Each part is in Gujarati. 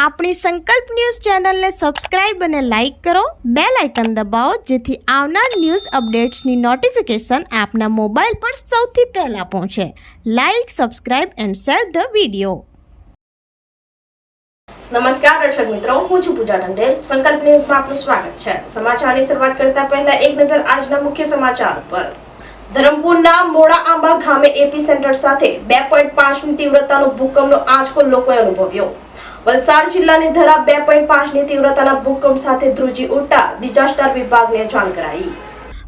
આપણી સંકલ્પ ન્યૂઝ ચેનલને સબસ્ક્રાઇબ અને લાઇક કરો, બેલ આઇકન દબાવો જેથી આવનાર ન્યૂઝ અપડેટ્સની નોટિફિકેશન આપના મોબાઈલ પર સૌથી પહેલા પહોંચે. Like, subscribe and share the video. નમસ્કાર દર્શક મિત્રો, હું છું પૂજા ટંડેલ. સંકલ્પ ન્યૂઝમાં આપનું સ્વાગત છે. સમાચારની શરૂઆત કરતા પહેલા એક નજર આજના મુખ્ય સમાચાર પર. ધરમપુરના મોડા આંબા ગામે એપી સેન્ટર સાથે 2.5ની તીવ્રતાનો ભૂકંપનો આંચકો લોકોએ અનુભવ્યો. વલસાડ જિલ્લાની ધરા 2.5ની તીવ્રતાના ભૂકંપ સાથે ધ્રુજી ઉઠતા ડિઝાસ્ટર વિભાગને જાણ કરાઈ.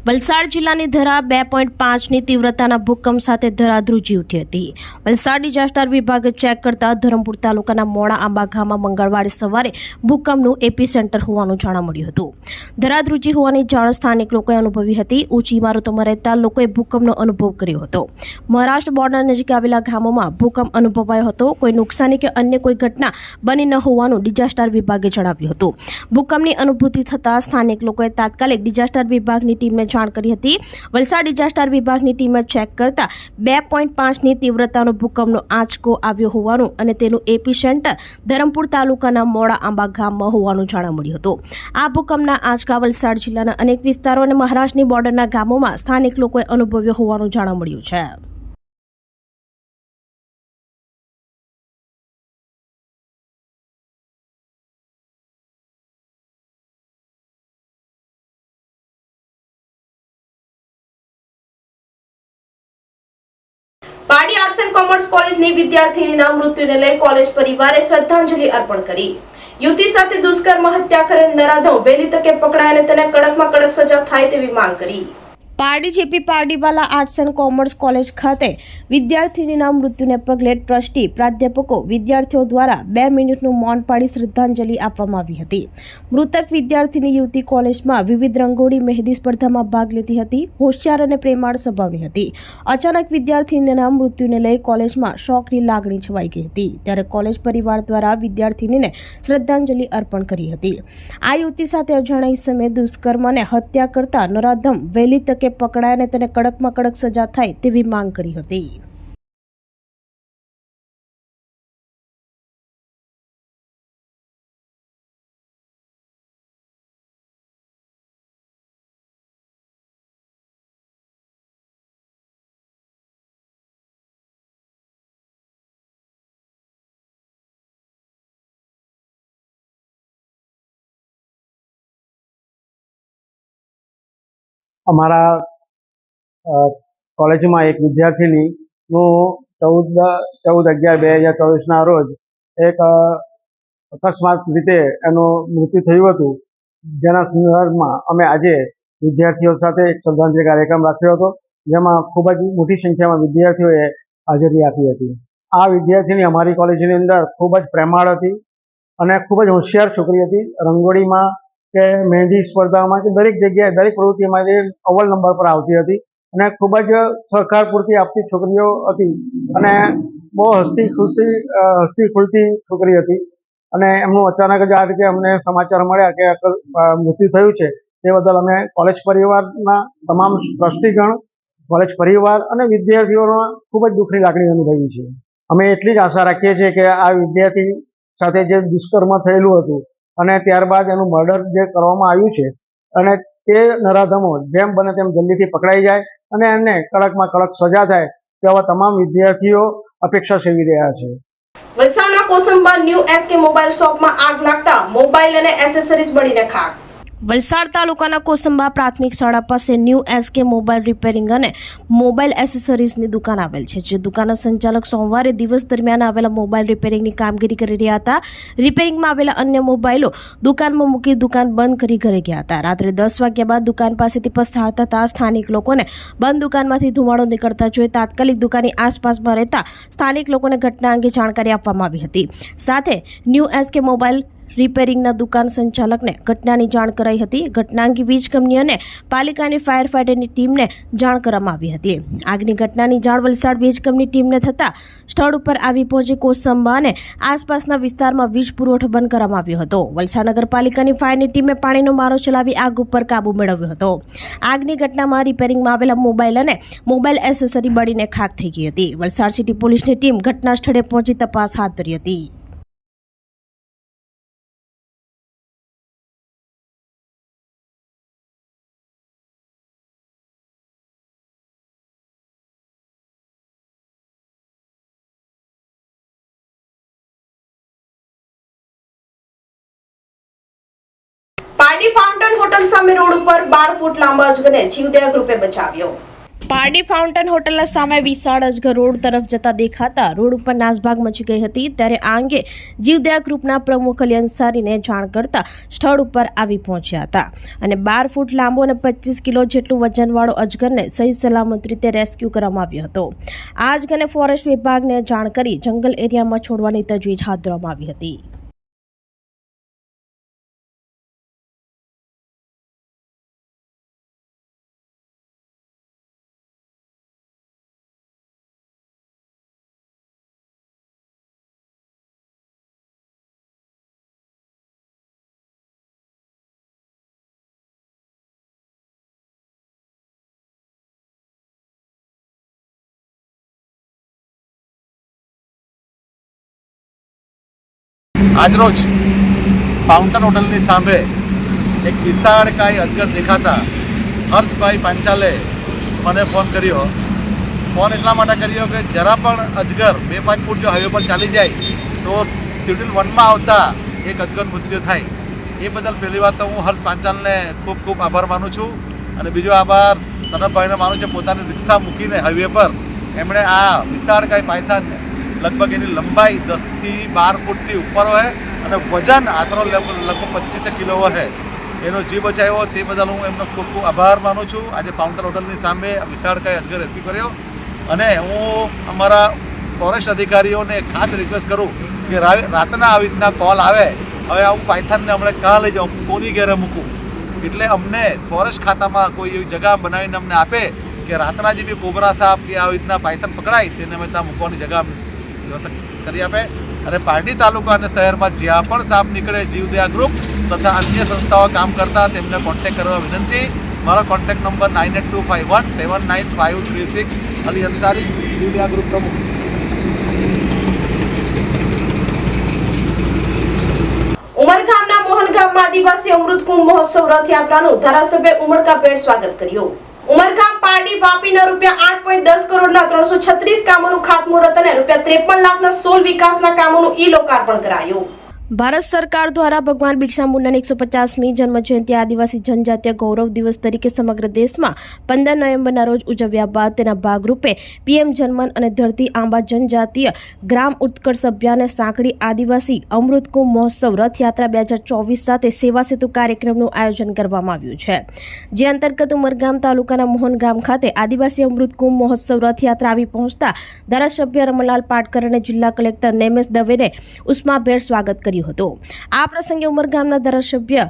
વલસાડ જિલ્લાની ધરા 2.5ની તીવ્રતાના ભૂકંપ સાથે ધરા ધ્રુજી ઉઠી હતી. વલસાડ ડિઝાસ્ટર વિભાગે ચેક કરતા ધરમપુર તાલુકાના મોડા આંબા ગામમાં મંગળવારે સવારે ભૂકંપનું એપી સેન્ટર હોવાનું જાણવા મળ્યું હતું. ધરા ધ્રુજી હોવાની જાણ સ્થાનિક લોકોએ અનુભવી હતી. ઊંચી ઇમારતોમાં રહેતા લોકોએ ભૂકંપનો અનુભવ કર્યો હતો. મહારાષ્ટ્ર બોર્ડર નજીક આવેલા ગામોમાં ભૂકંપ અનુભવાયો હતો. કોઈ નુકસાની કે અન્ય કોઈ ઘટના બની ન હોવાનું ડિઝાસ્ટર વિભાગે જણાવ્યું હતું. ભૂકંપની અનુભૂતિ થતાં સ્થાનિક લોકોએ તાત્કાલિક ડિઝાસ્ટર વિભાગની ટીમને જાણ કરી હતી. વલસાડ ડિઝાસ્ટર વિભાગની ટીમે ચેક કરતા 2.5ની તીવ્રતાનો ભૂકંપનો આંચકો આવ્યો હોવાનું અને તેનું એપી સેન્ટર ધરમપુર તાલુકાના મોડા આંબા ગામમાં હોવાનું જાણવા મળ્યું હતું. આ ભૂકંપના આંચકા વલસાડ જિલ્લાના અનેક વિસ્તારો અને મહારાષ્ટ્રની બોર્ડરના ગામોમાં સ્થાનિક લોકોએ અનુભવ્યો હોવાનું જાણવા મળ્યું છે. પારડી આર્ટ્સ એન્ડ કોમર્સ કોલેજની વિદ્યાર્થીનીના મૃત્યુને લઈ કોલેજ પરિવારે શ્રદ્ધાંજલિ અર્પણ કરી. યુવતી સાથે દુષ્કર્મ હત્યા કરેલ નરાધમ વહેલી તકે પકડાય અને તેને કડકમાં કડક સજા થાય તેવી માંગ કરી. Pardi JP Pardiwala arts and commerce college ખાતે વિદ્યાર્થીનીના મૃત્યુને પગલે ટ્રસ્ટી, પ્રાધ્યાપકો, વિદ્યાર્થીઓ દ્વારા 2 મિનિટનું મૌન પાડી શ્રદ્ધાંજલિ આપવામાં આવી હતી. મૃતક વિદ્યાર્થીની યુવતી કોલેજમાં વિવિધ રંગોળી મહેંદી સ્પર્ધામાં ભાગ લેતી હતી. હોશિયાર અને પ્રેમાળ સ્વભાવની હતી. અચાનક વિદ્યાર્થીનીના મૃત્યુને લઈ કોલેજમાં શોકની લાગણી છવાઈ ગઈ હતી. ત્યારે કોલેજ પરિવાર દ્વારા વિદ્યાર્થીનીને શ્રદ્ધાંજલિ અર્પણ કરી હતી. આ યુવતી સાથે અજાણ્યા ઇસમે દુષ્કર્મ અને હત્યા કરતા નરાધમ વહેલી તકે પકડાય અને તેને કડકમાં કડક સજા થાય તેવી માંગ કરી હતી. અમારા કોલેજમાં એક વિદ્યાર્થીનીનું 14/11/2024ના રોજ એક અકસ્માત રીતે એનું મૃત્યુ થયું હતું. જેના સંદર્ભમાં અમે આજે વિદ્યાર્થીઓ સાથે એક શ્રદ્ધાંજલિ કાર્યક્રમ રાખ્યો હતો, જેમાં ખૂબ જ મોટી સંખ્યામાં વિદ્યાર્થીઓએ હાજરી આપી હતી. આ વિદ્યાર્થીની અમારી કોલેજની અંદર ખૂબ જ પ્રેમાળ હતી અને ખૂબ જ હોશિયાર છોકરી હતી. રંગોળીમાં કે મહેંદી સ્પર્ધામાં કે દરેક જગ્યાએ, દરેક પ્રવૃત્તિમાં જે અવ્વલ નંબર પર આવતી હતી અને ખૂબ જ સહકાર પૂરતી આપતી છોકરીઓ હતી અને બહુ હસતી ખુલતી છોકરી હતી. અને એમનું અચાનક જ આ રીતે અમને સમાચાર મળ્યા કે મૃત્યુ થયું છે, તે બદલ અમે કોલેજ પરિવારના તમામ ટ્રસ્ટીગણ, કોલેજ પરિવાર અને વિદ્યાર્થીઓનો ખૂબ જ દુઃખની લાગણી અનુભવી છે. અમે એટલી જ આશા રાખીએ છીએ કે આ વિદ્યાર્થી સાથે જે દુષ્કર્મ થયેલું હતું અને ત્યારબાદ એનું મર્ડર જે કરવામાં આવ્યું છે અને તે નરાધમો જેમ બને તેમ જલ્દીથી પકડાઈ જાય અને એમને કડકમાં કડક સજા થાય તેવા તમામ વિદ્યાર્થીઓ અપેક્ષા સેવી રહ્યા છે. વલસાડના કોસંબા ન્યૂ એસકે મોબાઈલ શોપમાં આગ લાગતા મોબાઈલ અને એસેસરીઝ બળીને ખાક. વલસાડ તાલુકાના કોસંબા પ્રાથમિક શાળા પાસે ન્યૂ એસકે મોબાઈલ રિપેરિંગ અને મોબાઈલ એસેસરીઝની દુકાન આવેલ છે. જે દુકાનના સંચાલક સોમવારે દિવસ દરમિયાન આવેલા મોબાઈલ રિપેરિંગની કામગીરી કરી રહ્યા હતા. રિપેરિંગમાં આવેલા અન્ય મોબાઈલો દુકાનમાં મૂકી દુકાન બંધ કરી ઘરે ગયા હતા. રાત્રે 10 વાગ્યા બાદ દુકાન પાસેથી પસાર થતા સ્થાનિક લોકોને બંધ દુકાનમાંથી ધુમાડો નીકળતા જોઈ તાત્કાલિક દુકાનની આસપાસમાં રહેતા સ્થાનિક લોકોને ઘટના અંગે જાણકારી આપવામાં આવી હતી. સાથે ન્યૂ એસકે મોબાઈલ રિપેરિંગના દુકાન સંચાલકને ઘટનાની જાણ કરાઈ હતી. ઘટના અંગે વીજ કંપની અને પાલિકાની ફાયર ફાઈટરની ટીમને જાણ કરવામાં આવી હતી. આગની ઘટનાની જાણ વલસાડ વીજ કંપની ટીમને થતાં સ્થળ ઉપર આવી પહોંચી કોસંબા અને આસપાસના વિસ્તારમાં વીજ પુરવઠો બંધ કરવામાં આવ્યો હતો. વલસાડ નગરપાલિકાની ફાયરની ટીમે પાણીનો મારો ચલાવી આગ ઉપર કાબુ મેળવ્યો હતો. આગની ઘટનામાં રિપેરિંગમાં આવેલા મોબાઈલ અને મોબાઈલ એસેસરી બળીને ખાક થઈ ગઈ હતી. વલસાડ સિટી પોલીસની ટીમ ઘટના સ્થળે પહોંચી તપાસ હાથ ધરી હતી. પારડી ફાઉન્ટેન હોટલ સામે રોડ ઉપર 12 ફૂટ લાંબા અજગરને જીવદયા ગ્રુપે બચાવ્યો. પારડી ફાઉન્ટેન હોટલના સામે વિશાળ અજગર રોડ તરફ જતા દેખાતા રોડ ઉપર નાસભાગ મચી ગઈ હતી. ત્યારે આ અંગે જીવદયા ગ્રુપના પ્રમુખ અલી અંસારીને જાણ કરતા સ્થળ ઉપર આવી પહોંચ્યા હતા અને 12 ફૂટ લાંબો અને 25 કિલો જેટલું વજનવાળો અજગરને સહી સલામત રીતે રેસ્ક્યુ કરવામાં આવ્યો હતો. આ અજગરને ફોરેસ્ટ વિભાગને જાણ કરી જંગલ એરિયામાં છોડવાની તજવીજ હાથ ધરવામાં આવી હતી. આજરોજ ફાઉન્ટેન હોટલની સામે એક વિશાળકાય અજગર દેખાતા હર્ષભાઈ પાંચાલે મને ફોન કર્યો. ફોન એટલા માટે કર્યો કે જરા પણ અજગર 2-5 ફૂટ જો હાઈવે પર ચાલી જાય તો શેડ્યુલ 1માં આવતા એક અજગર મૃત્યુ થાય. એ બદલ પહેલી વાત તો હું હર્ષ પાંચાલને ખૂબ ખૂબ આભાર માનું છું અને બીજો આભાર તનભભાઈને માનું છું. પોતાની રિક્ષા મૂકીને હાઈવે પર એમણે આ વિશાળકાય પાયથાનને લગભગ એની લંબાઈ 10થી 12 ફૂટથી ઉપર હોય અને વજન આશરો લગભગ 25 કિલો હોય એનો જીવ બચાવ્યો. તે બદલ હું એમનો ખૂબ ખૂબ આભાર માનું છું. આજે ફાઉન્ટેન હોટલની સામે વિશાળકાય અજગર રેસ્ક્યુ કર્યો અને હું અમારા ફોરેસ્ટ અધિકારીઓને ખાસ રિક્વેસ્ટ કરું કે રાતના આવી રીતના કોલ આવે, હવે હું પાયથાનને હમણાં કાં લઈ જાઉં, કોની ઘેરે મૂકું, એટલે અમને ફોરેસ્ટ ખાતામાં કોઈ એવી જગ્યા બનાવીને અમને આપે કે રાતના જે બી કોબરા સાપ કે આવી રીતના પાયથાન પકડાય તેને અમે ત્યાં મૂકવાની જગ્યા કરી આપે. અને પારડી તાલુકા અને શહેરમાં જ્યાં પણ સાપ નીકળે જીવદયા ગ્રુપ તથા અન્ય સંસ્થાઓ કામ કરતા તેમને કોન્ટેક્ટ કરવા વિનંતી. મારો કોન્ટેક્ટ નંબર 9825179536. અલી અંસારી, જીવદયા ગ્રુપ પ્રમુખ. ઉમરગામના મોહનગામમાં આદિવાસી અમૃત કુંભ મહોત્સવ રથયાત્રાનું ધારાસભ્ય ઉમરકાબેન સ્વાગત કર્યું. ઉમરગામ પારડી વાપીના ₹8.10 કરોડના 336 કામોનું ખાતમુહૂર્ત અને ₹53 લાખના 16 વિકાસના કામોનું ઈ-લોકાર્પણ કરાયું. ભારત સરકાર દ્વારા ભગવાન બિરસા મુંડાની 150મી જન્મજયંતિ આદિવાસી જનજાતીય ગૌરવ દિવસ તરીકે સમગ્ર દેશમાં 15 નવેમ્બરના રોજ ઉજવ્યા બાદ તેના ભાગરૂપે પીએમ જનમન અને ધરતી આંબા જનજાતીય ગ્રામ ઉત્કર્ષ અભિયાન સાંકળી આદિવાસી અમૃત કુંભ મહોત્સવ રથયાત્રા 2024 સાથે સેવા સેતુ કાર્યક્રમનું આયોજન કરવામાં આવ્યું છે. જે અંતર્ગત ઉમરગામ તાલુકાના મોહનગામ ખાતે આદિવાસી અમૃત કુંભ મહોત્સવ રથયાત્રા આવી પહોંચતા ધારાસભ્ય રમણલાલ પાટકર અને જિલ્લા કલેક્ટર નેમેશ દવેને ઉષ્માભેર સ્વાગત કર્યું હતું. આ પ્રસંગે ઉમરગામના ધારાસભ્ય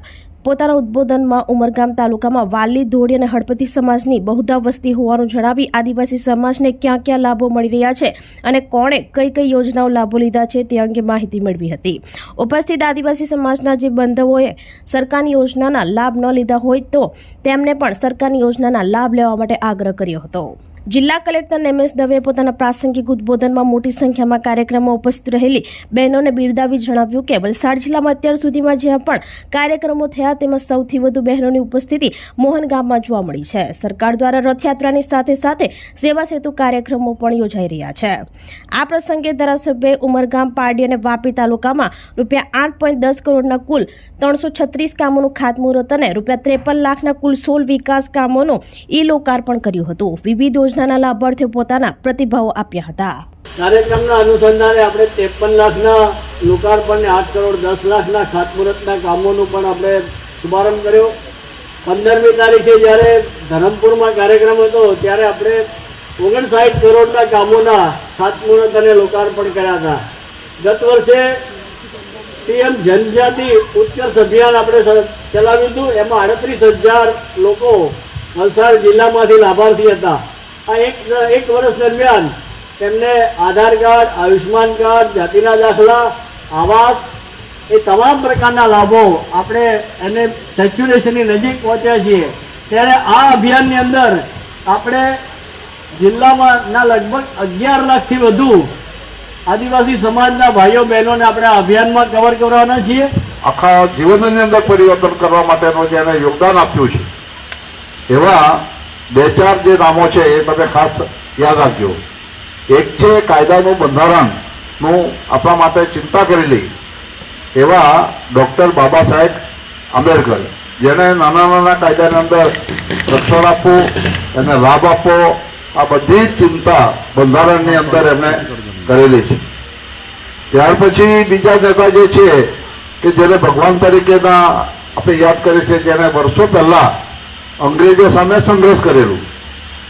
પોતાના ઉદ્બોધનમાં ઉમરગામ તાલુકામાં વાલી, ધોળી અને હળપતિ સમાજની બહુધા વસ્તી હોવાનું જણાવી આદિવાસી સમાજને ક્યાં ક્યાં લાભો મળી રહ્યા છે અને કોણે કઈ કઈ યોજનાઓ લાભો લીધા છે તે અંગે માહિતી મેળવી હતી. ઉપસ્થિત આદિવાસી સમાજના જે બાંધવોએ સરકારની યોજનાના લાભ ન લીધા હોય તો તેમને પણ સરકારની યોજનાના લાભ લેવા માટે આગ્રહ કર્યો હતો. જિલ્લા કલેક્ટર નેમેશ દવે પોતાના પ્રાસંગિક ઉદ્બોધનમાં મોટી સંખ્યામાં કાર્યક્રમમાં ઉપસ્થિત રહેલી બહેનોને બિરદાવી જણાવ્યું કે વલસાડ જિલ્લામાં અત્યાર સુધીમાં જ્યાં પણ કાર્યક્રમો થયા તેમાં સૌથી વધુ બહેનોની ઉપસ્થિતિ મોહનગામમાં જોવા મળી છે. સરકાર દ્વારા રથયાત્રાની સાથે સાથે સેવા સેતુ કાર્યક્રમો પણ યોજાઈ રહ્યા છે. આ પ્રસંગે ધારાસભ્યએ ઉમરગામ, પારડી અને વાપી તાલુકામાં ₹8.10 કરોડના કુલ 336 કામોનું ખાતમુહૂર્ત અને ₹53 લાખના કુલ 16 વિકાસ કામોનું ઈ-લોકાર્પણ કર્યું હતું. વિવિધ યોજનાના લાભાર્થીઓ પોતાના પ્રતિભાવો આપ્યા હતા. કાર્યક્રમના અનુસંધાને આપણે 53 લાખના લોકાર્પણ ને 8 કરોડ 10 લાખના ખાતમુહૂર્તના કામોનું પણ આપણે શુભારંભ કર્યો. 15મી તારીખે જ્યારે ધરમપુરમાં કાર્યક્રમ હતો ત્યારે આપણે 59 કરોડના કામોના ખાતમુહૂર્ત અને લોકાર્પણ કર્યા હતા. ગત વર્ષે પીએમ જનજાતિ ઉત્કર્ષ અભિયાન આપણે ચલાવ્યું હતું. એમાં 38,000 લોકો વલસાડ જિલ્લામાંથી લાભાર્થી હતા. આ એક વર્ષ દરમિયાન તેમને આધાર કાર્ડ, આયુષ્માન કાર્ડ, જાતિના દાખલા, આવાસ એ તમામ પ્રકારના લાભો આપણે એને સેચ્યુરેશનની નજીક પહોંચ્યા છીએ. ત્યારે આ અભિયાનની અંદર આપણે જિલ્લામાંના લગભગ 11 લાખથી વધુ આદિવાસી સમાજના ભાઈઓ બહેનોને આપણે આ અભિયાનમાં કવર કરવાના છીએ. આખા જીવનની અંદર પરિવર્તન કરવા માટેનું જેને યોગદાન આપ્યું છે એવા 2-4 જે નામો છે એ તમે ખાસ યાદ રાખજો. એક છે કાયદાનું બંધારણનું આપણા માટે ચિંતા કરેલી એવા ડૉક્ટર બાબા સાહેબ આંબેડકર. જેને નાના નાના કાયદાની અંદર રક્ષણ આપવું, એને લાભ આપવો, આ બધી જ ચિંતા બંધારણની અંદર એમણે કરેલી છે. ત્યાર પછી બીજા નેતા જે છે કે જેને ભગવાન તરીકેના આપણે યાદ કરીએ છીએ, જેને વર્ષો પહેલા અંગ્રેજો સામે સંઘર્ષ કરેલું,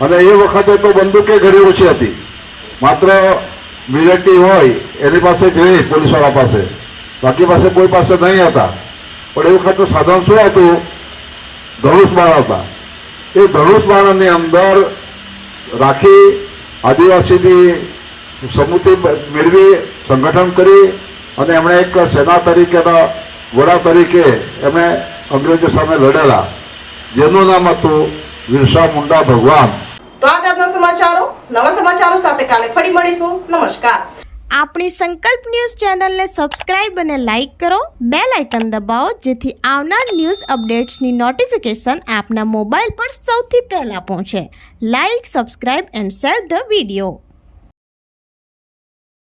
અને એ વખતે તો બંદૂકે ઘણી ઓછી હતી, માત્ર મિલિટરી હોય એની પાસે જ રહી, પોલીસવાળા પાસે, બાકી પાસે કોઈ પાસે નહીં હતા. પણ એ વખતે સાધન શું હતું? ધનુષ બાણ હતા. એ ધનુષ બાણની અંદર રાખી આદિવાસીની સંમતિ મેળવી, સંગઠન કરી, અને એમણે એક સેના તરીકેના વડા તરીકે એમણે અંગ્રેજો સામે લડેલા, જેનું નામ હતું બિરસા મુંડા ભગવાન. તો આ આજના સમાચારો. નવા સમાચારો સાથે કાલે ફરી મળીશું. નમસ્કાર. આપણી સંકલ્પ ન્યૂઝ ચેનલને સબસ્ક્રાઇબ અને લાઇક કરો, બેલ આઇકન દબાવો જેથી આવનાર ન્યૂઝ અપડેટ્સની નોટિફિકેશન આપના મોબાઈલ પર સૌથી પહેલા પહોંચે. Like, subscribe and share the video.